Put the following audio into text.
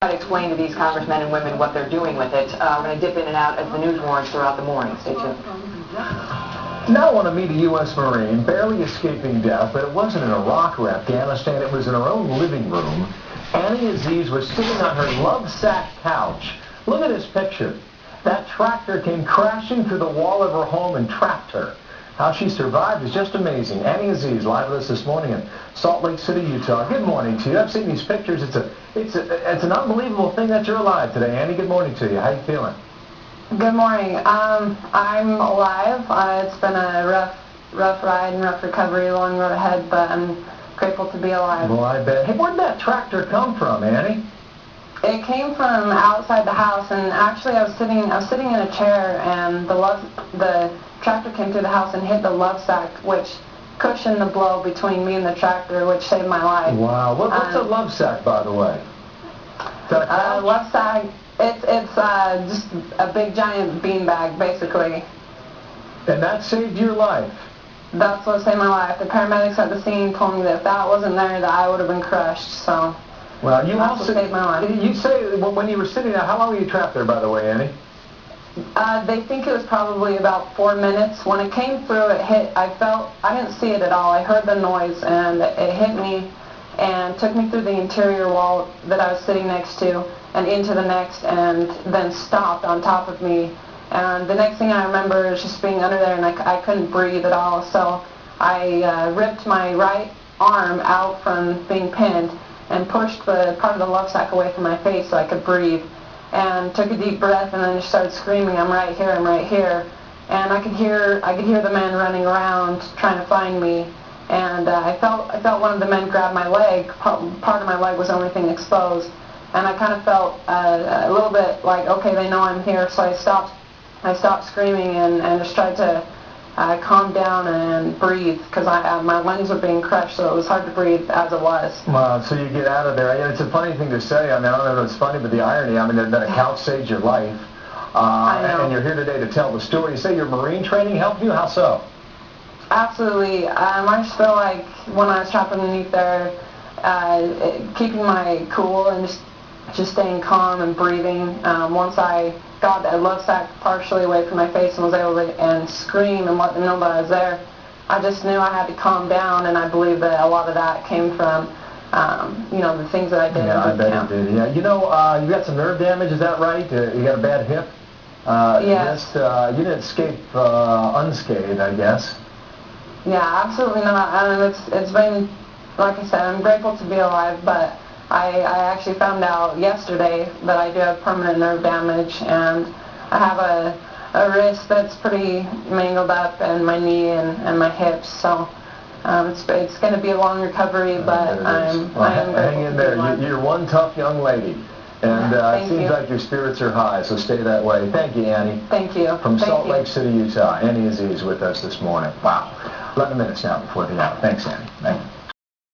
Try to explain to these congressmen and women what they're doing with it. We're going to dip in and out as the news warrants throughout the morning. Stay tuned. Now I want to meet a U.S. Marine barely escaping death, but it wasn't in Iraq or Afghanistan. It was in her own living room. Annie Aziz was sitting on her LoveSac couch. Look at this picture. That tractor came crashing through the wall of her home and trapped her. How she survived is just amazing. Annie Aziz, live with us this morning in Salt Lake City, Utah. Good morning to you. I've seen these pictures. It's an unbelievable thing that you're alive today. Annie, good morning to you. How you feeling? Good morning. I'm alive. It's been a rough ride and rough recovery, long road ahead, but I'm grateful to be alive. Well, I bet. Hey, where did that tractor come from, Annie? It came from outside the house, and actually I was sitting in a chair, and the tractor came through the house and hit the LoveSac, which cushioned the blow between me and the tractor, which saved my life. Wow. What's a LoveSac, by the way? LoveSac, it's just a big giant beanbag, basically. And that saved your life? That's what saved my life. The paramedics at the scene told me that if that wasn't there, that I would have been crushed. So. Well, you also saved my life. You say when you were sitting there, how long were you trapped there, by the way, Annie? They think it was probably about 4 minutes. When it came through, it hit. I didn't see it at all. I heard the noise, and it hit me and took me through the interior wall that I was sitting next to and into the next, and then stopped on top of me. And the next thing I remember is just being under there, and I couldn't breathe at all. So I ripped my right arm out from being pinned and pushed the part of the LoveSac away from my face so I could breathe, and took a deep breath, and then just started screaming, "I'm right here, I'm right here." And I could hear the men running around trying to find me, and I felt one of the men grab my leg. Part of my leg was the only thing exposed, and I kind of felt a little bit like, okay, they know I'm here. So I stopped screaming and just tried to calm down and breathe, because my lungs were being crushed, so it was hard to breathe as it was. Wow, so you get out of there. It's a funny thing to say. I mean, I don't know if it's funny, but the irony, I mean, that a couch saved your life. I know. And you're here today to tell the story. You say your Marine training helped you? How so? Absolutely. I just feel like when I was trapped underneath there, keeping my cool and just staying calm and breathing. Once I got that LoveSac partially away from my face and was able to scream and let them know that I was there, I just knew I had to calm down, and I believe that a lot of that came from, the things that I did. Yeah, I bet it did. Yeah, you got some nerve damage. Is that right? You got a bad hip. Yes. You didn't escape unscathed, I guess. Yeah, absolutely not. It's been, like I said, I'm grateful to be alive, but I actually found out yesterday that I do have permanent nerve damage, and I have a wrist that's pretty mangled up, and my knee and my hips. So it's going to be a long recovery, but I am grateful. Hang in there. You're one tough young lady, and it seems you. like your spirits are high. So stay that way. Thank you, Annie. Thank you. From Salt Lake City, Utah. Annie Aziz with us this morning. Wow. 11 minutes now before the hour. Thanks, Annie. Thank you.